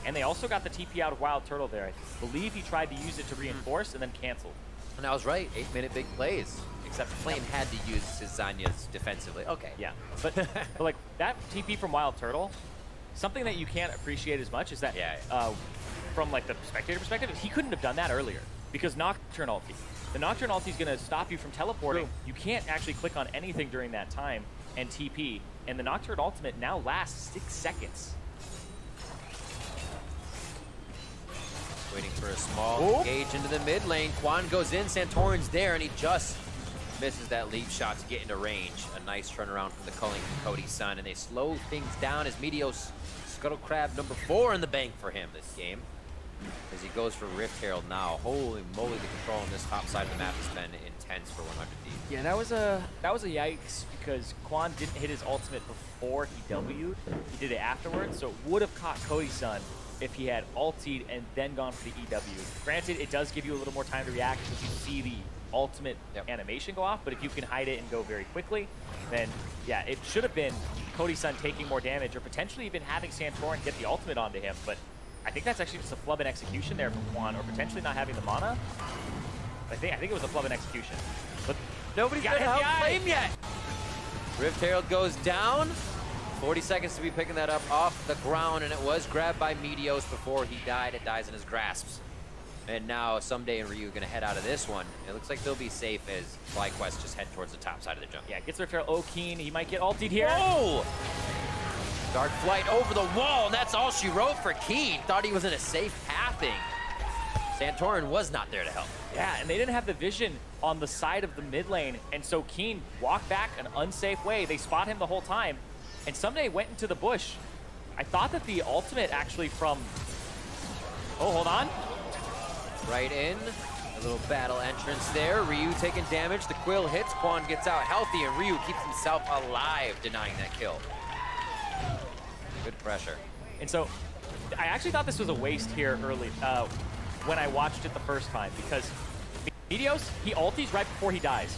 And they also got the TP out of Wild Turtle there. I believe he tried to use it to reinforce and then canceled. And I was right, 8-minute big plays. Except Flame had to use his Zanya's defensively. Okay. Yeah, but like that TP from Wild Turtle, something that you can't appreciate as much is that from like the spectator perspective, he couldn't have done that earlier because Nocturne ulti. The Nocturne ulti is going to stop you from teleporting. You can't actually click on anything during that time and TP. And the Nocturne ultimate now lasts 6 seconds. Waiting for a small engage into the mid lane. Quan goes in, Santorin's there, and he just misses that leap shot to get into range. A nice turnaround from the culling from Cody's son, and they slow things down as Meteos Scuttle Crab number 4 in the bank for him this game. As he goes for Rift Herald now. Holy moly, the control on this top side of the map has been intense for 100 Thieves. Yeah, that was a yikes because Quan didn't hit his ultimate before he W'd. He did it afterwards, so it would have caught Cody's son if he had ultied and then gone for the EW. Granted, it does give you a little more time to react because you see the ultimate animation go off, but if you can hide it and go very quickly, then yeah, it should have been Cody's son taking more damage or potentially even having Santorin get the ultimate onto him, but I think that's actually just a flub in execution there from Quan, or potentially not having the mana. I think it was a flub in execution. But nobody's got help Flame yet. Rift Herald goes down. 40 seconds to be picking that up off the ground, and it was grabbed by Meteos before he died. It dies in his grasps. And now Someday and Ryu are gonna head out of this one. It looks like they'll be safe as FlyQuest just head towards the top side of the jungle. Yeah, gets Rift Herald. Keen, he might get ultied here. Whoa! Dark Flight over the wall, and that's all she wrote for Keen. Thought he was in a safe pathing. Santorin was not there to help. Yeah, and they didn't have the vision on the side of the mid lane, and so Keen walked back an unsafe way. They spot him the whole time, and Someday went into the bush. I thought that the ultimate actually from... Oh, hold on. Right in. A little battle entrance there. Ryu taking damage. The Quill hits. Quan gets out healthy, and Ryu keeps himself alive, denying that kill. Good pressure. And so I actually thought this was a waste here early when I watched it the first time, because Meteos, he ultis right before he dies,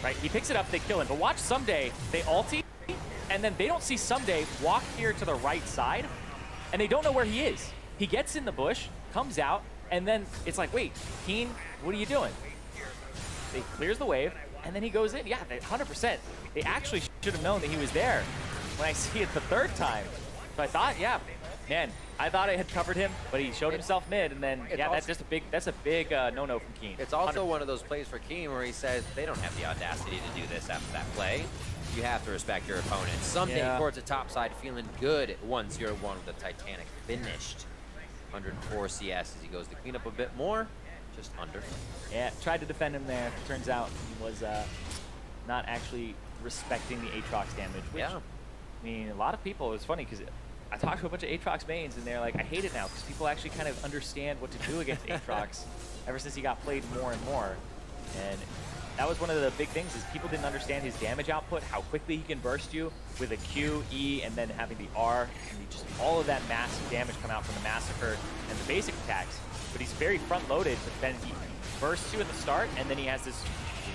right? He picks it up, they kill him. But watch Someday, they ulti, and then they don't see Someday walk here to the right side, and they don't know where he is. He gets in the bush, comes out, and then it's like, wait, Keen, what are you doing? They clears the wave, and then he goes in. Yeah, 100%. They actually should have known that he was there when I see it the third time. So I thought, yeah, man, I thought I had covered him, but he showed himself mid, and then, yeah, that's a big no-no from Keen. It's also 100%. One of those plays for Keen where he says they don't have the audacity to do this after that play. You have to respect your opponent. Someday towards the top side, feeling good at 1-0-1 with the Titanic finished. 104 CS as he goes to clean up a bit more, just under. Yeah, tried to defend him there. Turns out he was not actually respecting the Aatrox damage, which, I mean, a lot of people, it was funny because I talked to a bunch of Aatrox mains, and they're like, I hate it now because people actually kind of understand what to do against Aatrox ever since he got played more and more. And that was one of the big things, is people didn't understand his damage output, how quickly he can burst you with a Q, E, and then having the R, and just all of that massive damage come out from the Massacre and the basic attacks. But he's very front-loaded, but then he bursts you at the start, and then he has this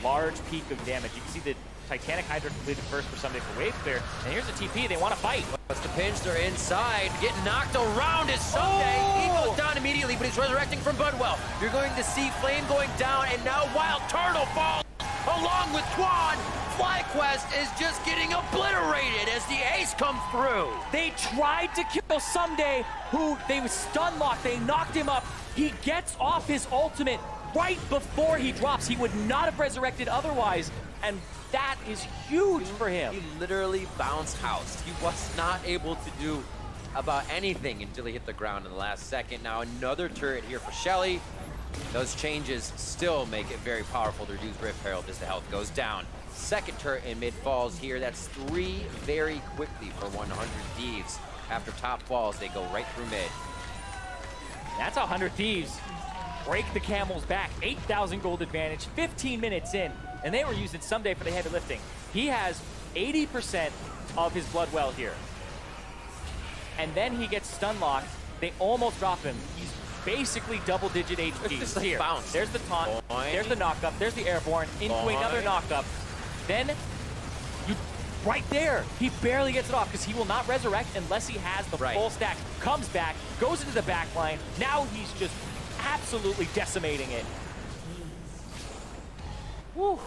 large peak of damage. You can see the Titanic Hydra completed first for Someday for wave clear, and here's a TP, they want to fight. What's the pinch? They're inside, getting knocked around is Someday. He goes down immediately, but he's resurrecting from Budwell. You're going to see Flame going down, and now Wild Turtle falls along with Quan. FlyQuest is just getting obliterated as the ace comes through. They tried to kill Someday, who they stun locked, they knocked him up. He gets off his ultimate right before he drops. He would not have resurrected otherwise, and that is huge for him. He literally bounced house. He was not able to do about anything until he hit the ground in the last second. Now another turret here for Shelly. Those changes still make it very powerful to reduce Rift Herald as the health goes down. Second turret in mid falls here. That's 3 very quickly for 100 Thieves. After top falls, they go right through mid. That's 100 Thieves break the Camel's back. 8,000 gold advantage, 15 minutes in, and they were using Someday for the heavy lifting. He has 80% of his blood well here. And then he gets stun locked. They almost drop him. He's basically double-digit HP. Just like here. Bounce. There's the taunt. There's the knock-up. There's the airborne. Into another knock-up. Then right there. He barely gets it off because he will not resurrect unless he has the full stack. Comes back, goes into the back line. Now he's just absolutely decimating it. Woo.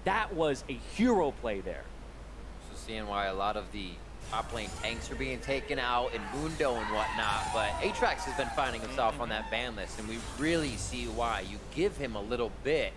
That was a hero play there. So seeing why a lot of the top lane tanks are being taken out and Mundo and whatnot, but Aatrox has been finding himself on that ban list, and we really see why. You give him a little bit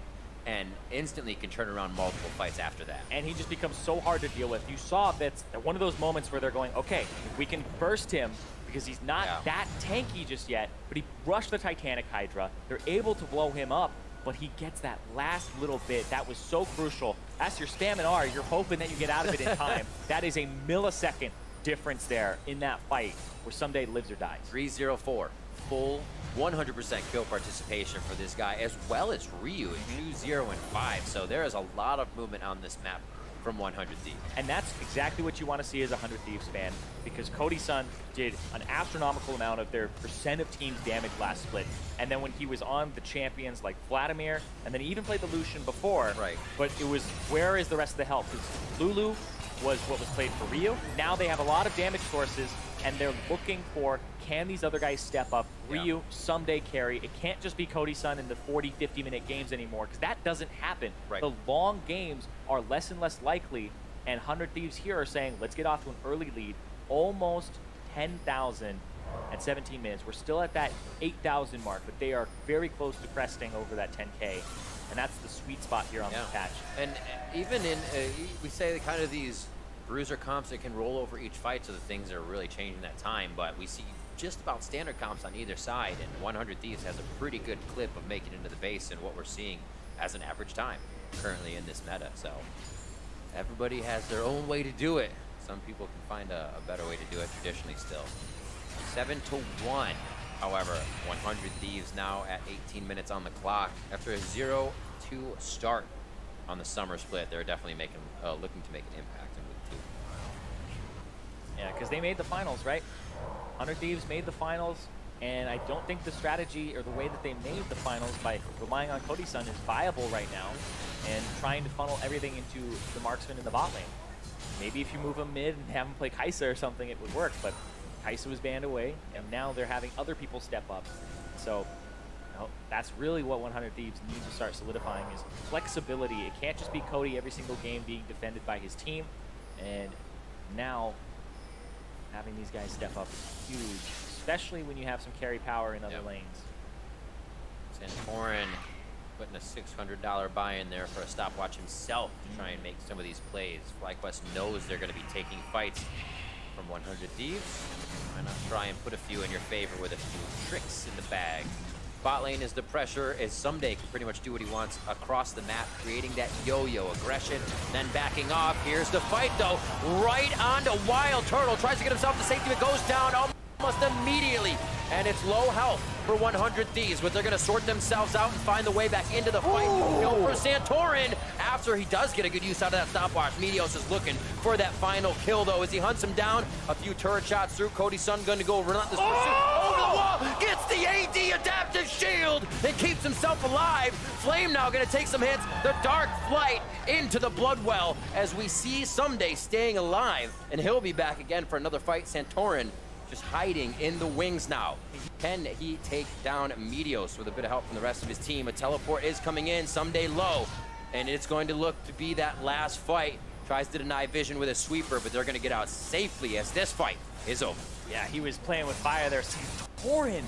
and instantly can turn around multiple fights after that. And he just becomes so hard to deal with. You saw that's one of those moments where they're going, okay, we can burst him because he's not that tanky just yet, but he rushed the Titanic Hydra. They're able to blow him up, but he gets that last little bit. That was so crucial. That's your spam and R. You're hoping that you get out of it in time. That is a millisecond difference there in that fight where someday lives or dies. 3-0-4, full 100% kill participation for this guy, as well as Ryu at 2-0-5. So there is a lot of movement on this map from 100 Thieves. And that's exactly what you want to see as a 100 Thieves fan, because Cody Sun did an astronomical amount of their percent of team's damage last split. And then when he was on the champions like Vladimir, and then he even played the Lucian before, but it was, where is the rest of the help? Because Lulu was what was played for Ryu. Now they have a lot of damage sources, and they're looking for, can these other guys step up? Ryu, someday carry. It can't just be Cody Sun in the 40, 50-minute games anymore, because that doesn't happen. The long games are less and less likely, and 100 Thieves here are saying, let's get off to an early lead. Almost 10,000 at 17 minutes. We're still at that 8,000 mark, but they are very close to cresting over that 10K. And that's the sweet spot here on this patch. And even in, we say kind of these bruiser comps that can roll over each fight, so the things are really changing that time, but we see just about standard comps on either side, and 100 Thieves has a pretty good clip of making it into the base and what we're seeing as an average time currently in this meta. So everybody has their own way to do it. Some people can find a better way to do it traditionally still. 7-1. However, 100 Thieves now at 18 minutes on the clock. After a 0-2 start on the summer split, they're definitely making, looking to make an impact in week 2. Yeah, because they made the finals, right? 100 Thieves made the finals, and I don't think the strategy or the way that they made the finals by relying on Cody Sun is viable right now, and trying to funnel everything into the marksman in the bot lane. Maybe if you move him mid and have him play Kai'Sa or something, it would work, but Kai'Sa was banned away, and now they're having other people step up. So that's really what 100 Thieves need to start solidifying, is flexibility. It can't just be Cody every single game being defended by his team, and now having these guys step up is huge, especially when you have some carry power in other lanes. Santorin putting a $600 buy in there for a stopwatch himself to try and make some of these plays. FlyQuest knows they're going to be taking fights from 100 Thieves. Why not try and put a few in your favor with a few tricks in the bag? Bot lane is the pressure, as Someday can pretty much do what he wants across the map, creating that yo-yo aggression, then backing off. Here's the fight, though. Right onto Wild Turtle. Tries to get himself to safety, but goes down almost immediately. And it's low health for 100 Thieves, but they're going to sort themselves out and find the way back into the fight. Kill for Santorin after he does get a good use out of that stopwatch. Meteos is looking for that final kill, though, as he hunts him down. A few turret shots through. Cody Sun going to go relentless pursuit over the wall. Gets the AD adaptive shield and keeps himself alive. Flame now going to take some hits. The Dark Flight into the Bloodwell as we see Someday staying alive, and he'll be back again for another fight. Santorin just hiding in the wings now. Can he take down Meteos with a bit of help from the rest of his team? A teleport is coming in, Someday low, and it's going to look to be that last fight. Tries to deny vision with a sweeper, but they're going to get out safely as this fight is over. Yeah, he was playing with fire there. Santorin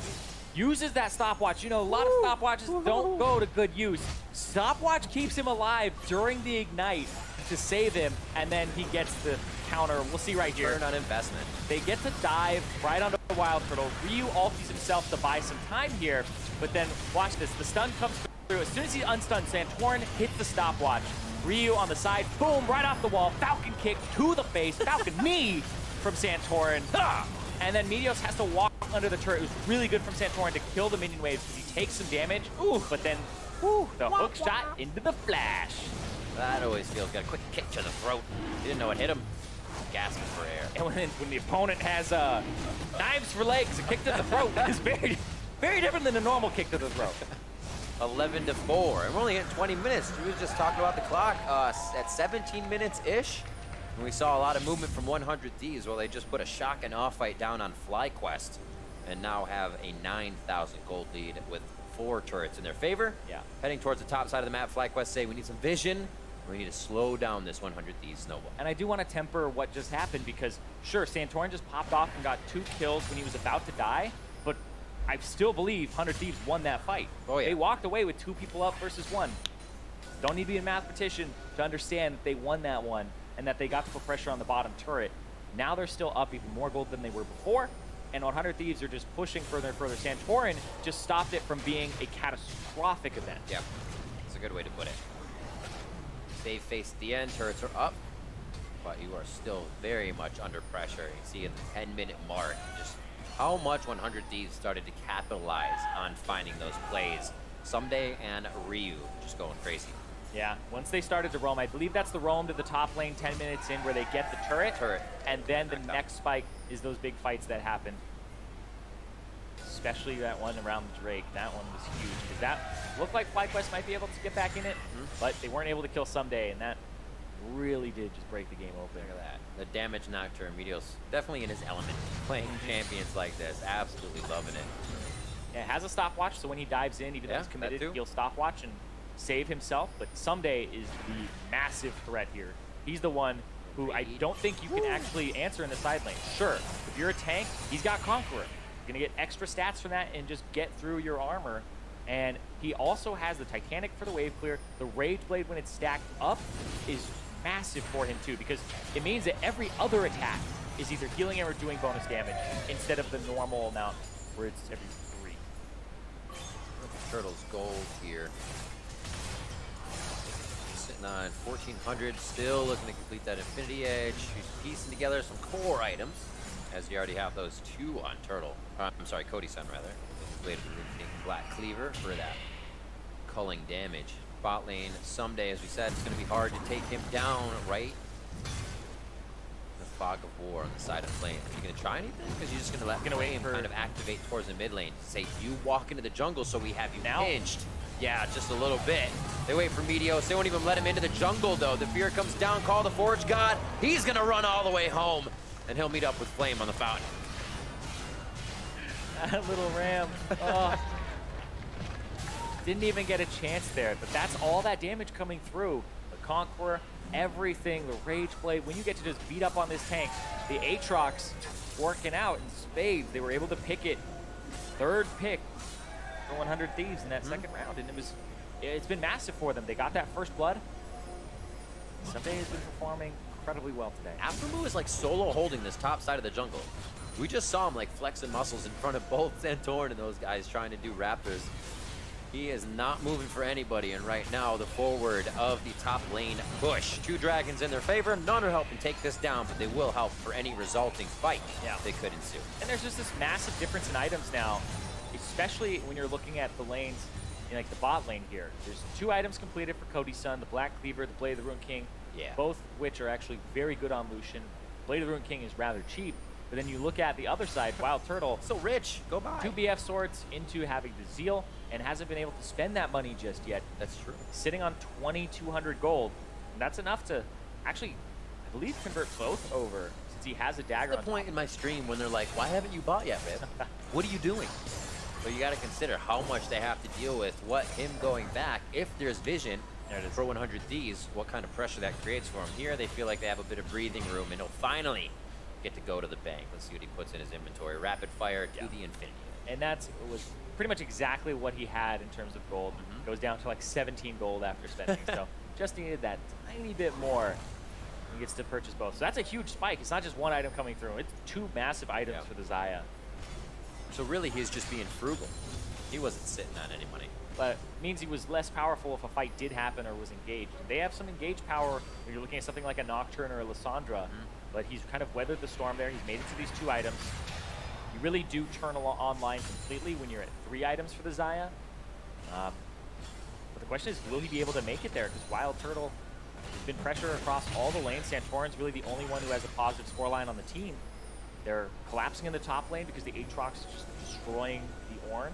uses that stopwatch. You know, a lot of stopwatches don't go to good use. Stopwatch keeps him alive during the ignite to save him, and then he gets the counter. We'll see right here. Turn on investment. They get to dive right onto the Wild Turtle. Ryu ulties himself to buy some time here, but then watch this. The stun comes through. As soon as he unstunned, Santorin hits the stopwatch. Ryu on the side, boom, right off the wall. Falcon kick to the face. Falcon knee from Santorin. And then Meteos has to walk under the turret. It was really good from Santorin to kill the minion waves because he takes some damage. But then the hook shot into the flash. That always feels good. A quick kick to the throat. Didn't know it hit him. Gasping for air. And when the opponent has knives for legs, a kick to the throat is very, very different than a normal kick to the throat. 11-4, and we're only at 20 minutes. We were just talking about the clock at 17 minutes-ish. And we saw a lot of movement from 100 Thieves. Well, they just put a shotgun off fight down on FlyQuest and now have a 9,000 gold lead with 4 turrets in their favor. Yeah. Heading towards the top side of the map, FlyQuest say we need some vision. We need to slow down this 100 Thieves snowball. And I do want to temper what just happened because, sure, Santorin just popped off and got 2 kills when he was about to die, but I still believe 100 Thieves won that fight. Oh, yeah. They walked away with 2 people up versus 1. Don't need to be a mathematician to understand that they won that one and that they got to put pressure on the bottom turret. Now they're still up even more gold than they were before, and 100 Thieves are just pushing further and further. Santorin just stopped it from being a catastrophic event. Yeah, that's a good way to put it. Save face at the end, turrets are up, but you are still very much under pressure. You see at the 10-minute mark just how much 100 Thieves started to capitalize on finding those plays. Someday and Ryu just going crazy. Yeah, once they started to roam, I believe that's the roam to the top lane 10 minutes in where they get the turret. And then the next spike is those big fights that happen. Especially that one around the Drake. That one was huge because that looked like FlyQuest might be able to get back in it, but they weren't able to kill Someday, and that really did just break the game open. Look at that. The damage Nocturne, Meteos definitely in his element. Playing champions like this, absolutely loving it. Yeah, it has a stopwatch, so when he dives in, even though he's committed, he'll stopwatch and save himself, but Someday is the massive threat here. He's the one who I don't think you can actually answer in the side lane. Sure, if you're a tank, he's got Conqueror. You're gonna get extra stats from that and just get through your armor. And he also has the Titanic for the wave clear. The Rage Blade, when it's stacked up, is massive for him too, because it means that every other attack is either healing him or doing bonus damage instead of the normal amount where it's every 3. Turtle's gold here. Sitting on 1,400, still looking to complete that Infinity Edge. He's piecing together some core items, as you already have those 2 on Turtle. I'm sorry, Cody-san rather. Blade of the Rune King, Black Cleaver for that culling damage. Bot lane, Someday, as we said, it's going to be hard to take him down, right? The Fog of War on the side of the lane. Are you going to try anything? Because you're just going to let Flame kind of activate towards the mid lane. Say, you walk into the jungle so we have you pinched. Yeah, just a little bit. They wait for Meteos. They won't even let him into the jungle, though. The fear comes down, call the Forge God. He's going to run all the way home, and he'll meet up with Flame on the fountain. That little ram. Oh. Didn't even get a chance there, but that's all that damage coming through. The Conqueror, everything, the Rage Blade. When you get to just beat up on this tank, the Aatrox working out in spades. They were able to pick it. 3rd pick for 100 Thieves in that second round, and it's been massive for them. They got that first blood. Someday has been performing incredibly well today. Aphromoo is like solo holding this top side of the jungle. We just saw him like flexing muscles in front of both Santorin and those guys trying to do Raptors. He is not moving for anybody, and right now the forward of the top lane push. 2 dragons in their favor. None are helping take this down, but they will help for any resulting fight that could ensue. And there's just this massive difference in items now, especially when you're looking at the lanes in like the bot lane here. There's 2 items completed for Cody-san, the Black Cleaver, the Blade of the Rune King, both which are actually very good on Lucian. Blade of the Rune King is rather cheap, but then you look at the other side, Wild Turtle. So rich, go buy. 2 BF swords into having the Zeal, and hasn't been able to spend that money just yet. That's true. Sitting on 2,200 gold. And that's enough to actually, I believe, convert both over, since he has a dagger. That's the point in my stream when they're like, why haven't you bought yet, babe? What are you doing? So you got to consider how much they have to deal with, what him going back, if there's vision for 100 Thieves, what kind of pressure that creates for him. Here they feel like they have a bit of breathing room, and he'll finally get to go to the bank. Let's see what he puts in his inventory. Rapid fire to the infinity. And that was pretty much exactly what he had in terms of gold. Goes down to like 17 gold after spending. So just needed that tiny bit more. He gets to purchase both. So that's a huge spike. It's not just 1 item coming through. It's 2 massive items for the Xayah. So really he's just being frugal. He wasn't sitting on any money. But it means he was less powerful if a fight did happen or was engaged. They have some engaged power when you're looking at something like a Nocturne or a Lissandra. But he's kind of weathered the storm there. He's made it to these 2 items. You really do turn online completely when you're at 3 items for the Xayah. But the question is, will he be able to make it there? Because Wild Turtle has been pressure across all the lanes. Santorin's really the only one who has a positive scoreline on the team. They're collapsing in the top lane because the Aatrox is just destroying the Ornn.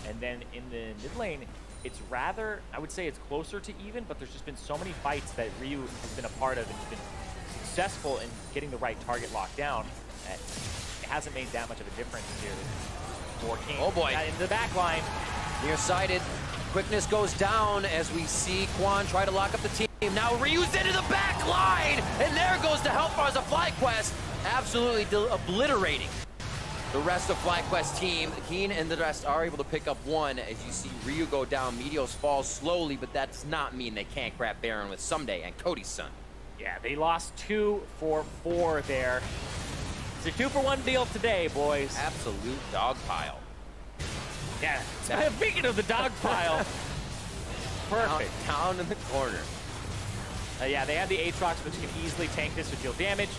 And then in the mid lane, it's rather, I would say it's closer to even, but there's just been so many fights that Ryu has been a part of, and he's been successful in getting the right target locked down, it hasn't made that much of a difference here for King. Oh boy. Into the back line. Nearsighted. Quickness goes down as we see Quan try to lock up the team. Now Ryu's into the back line, and there goes the help as a FlyQuest, absolutely obliterating the rest of FlyQuest team. Keen and the rest are able to pick up one as you see Ryu go down. Meteos falls slowly, but that does not mean they can't grab Baron with Someday and Cody's son. Yeah, they lost 2 for 4 there. It's a 2-for-1 deal today, boys. Absolute dog pile. Yeah, speaking of the dog pile, perfect. Down in the corner. Yeah, they have the Aatrox, which can easily tank this to deal damage.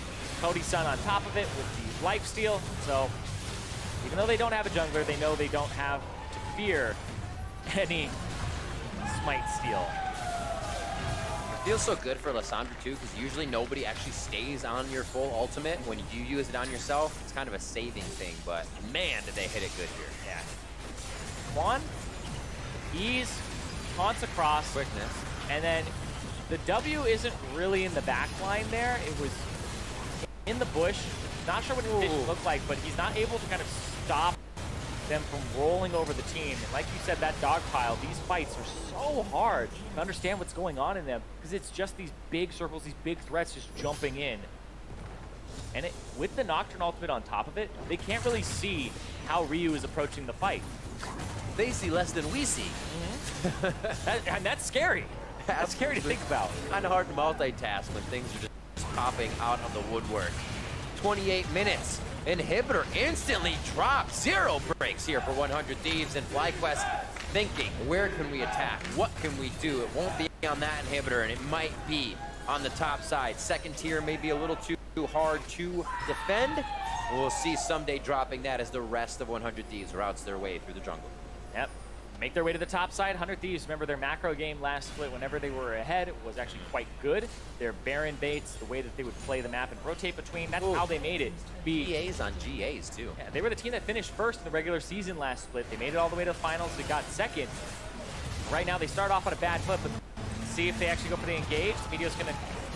Cody's son on top of it with the lifesteal. So even though they don't have a jungler, they know they don't have to fear any smite steal. It feels so good for Lissandra too, because usually nobody actually stays on your full ultimate. When you use it on yourself, it's kind of a saving thing, but man, did they hit it good here. Yeah. Quan, ease, taunts across. Quickness. And then the W isn't really in the back line there. It was in the bush. Not sure what it looked like, but he's not able to kind of stop them from rolling over the team. And like you said, that dog pile, these fights are so hard to understand what's going on in them because it's just these big circles, these big threats just jumping in. And with the Nocturne ultimate on top of it, they can't really see how Ryu is approaching the fight. They see less than we see. And that's scary. That's scary to think about. Kind of hard to multitask when things are just popping out of the woodwork. 28 minutes. Inhibitor instantly drops. 0 breaks here for 100 Thieves, and FlyQuest thinking, where can we attack? What can we do? It won't be on that inhibitor, and it might be on the top side. Second tier may be a little too hard to defend. We'll see Someday dropping that as the rest of 100 Thieves routes their way through the jungle. Yep. Make their way to the top side. 100 Thieves, remember their macro game last split, whenever they were ahead, was actually quite good. Their Baron baits, the way that they would play the map and rotate between, that's how they made it. GAs on GAs, too. Yeah, they were the team that finished first in the regular season last split. They made it all the way to the finals. They got second. Right now, they start off on a bad foot, but see if they actually go for the engage. Meteo's going to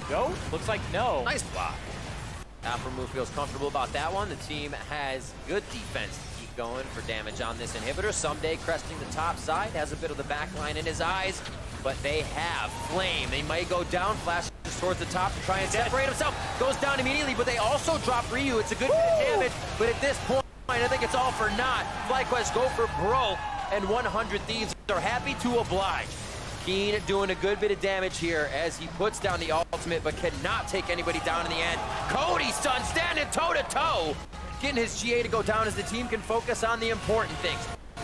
go. Looks like no. Nice block. Alpha feels comfortable about that one. The team has good defense. Going for damage on this inhibitor. Someday cresting the top side, has a bit of the back line in his eyes, but they have Flame. They might go down, flashes towards the top to try and separate himself. Goes down immediately, but they also drop Ryu. It's a good bit of damage, but at this point, I think it's all for naught. FlyQuest go for broke, and 100 Thieves are happy to oblige. Keen doing a good bit of damage here as he puts down the ultimate, but cannot take anybody down in the end. Cody's son standing toe-to-toe. Getting his GA to go down as the team can focus on the important things.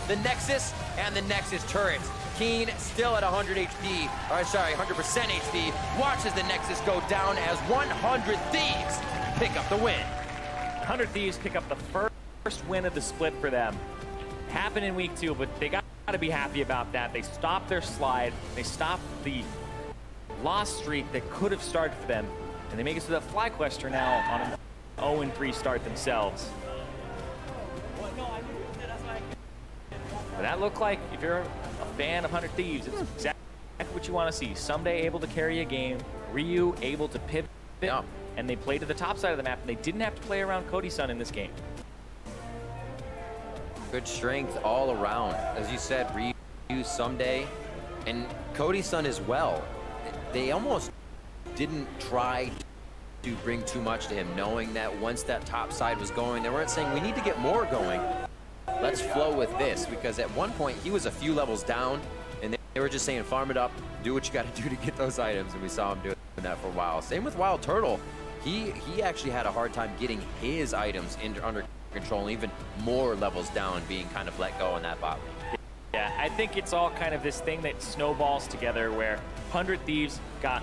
The Nexus and the Nexus turrets. Keen still at 100 HP, or sorry, 100% HP. Watches the Nexus go down as 100 Thieves pick up the win. 100 Thieves pick up the first win of the split for them. Happened in week 2, but they got to be happy about that. They stopped their slide. They stopped the loss streak that could have started for them. And they make it so that FlyQuest are now on an 0-3 start themselves. But that looked like, if you're a fan of 100 Thieves, it's exactly what you want to see. Someday able to carry a game, Ryu able to pivot, and they play to the top side of the map, and they didn't have to play around Cody's son in this game. Good strength all around. As you said, Ryu, Someday, and Cody's son as well. They almost didn't try to bring too much to him, knowing that once that top side was going, they weren't saying we need to get more going. Let's flow with this, because at one point he was a few levels down and they were just saying farm it up, do what you got to do to get those items, and we saw him doing that for a while. Same with Wild Turtle. He actually had a hard time getting his items under control, and even more levels down, being kind of let go in that bot lane. Yeah, I think it's all kind of this thing that snowballs together where 100 Thieves got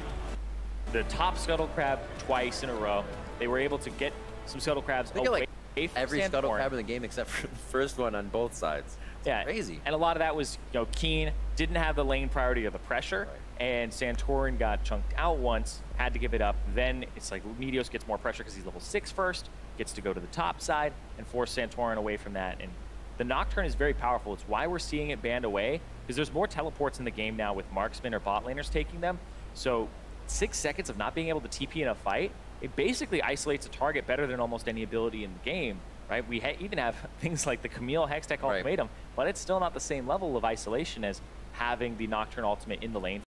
the top Scuttle Crab twice in a row. They were able to get some Scuttle Crabs away like from every Santorin. Scuttle Crab in the game except for the first one on both sides. It's crazy. And a lot of that was, Keen didn't have the lane priority of the pressure, and Santorin got chunked out once, had to give it up. Then it's like Meteos gets more pressure because he's level 6 first, gets to go to the top side and force Santorin away from that. And the Nocturne is very powerful. It's why we're seeing it banned away, because there's more teleports in the game now with marksmen or bot laners taking them. So 6 seconds of not being able to TP in a fight it basically isolates a target better than almost any ability in the game, right? We even have things like the Camille Hextech Ultimatum, but it's still not the same level of isolation as having the Nocturne ultimate in the lane.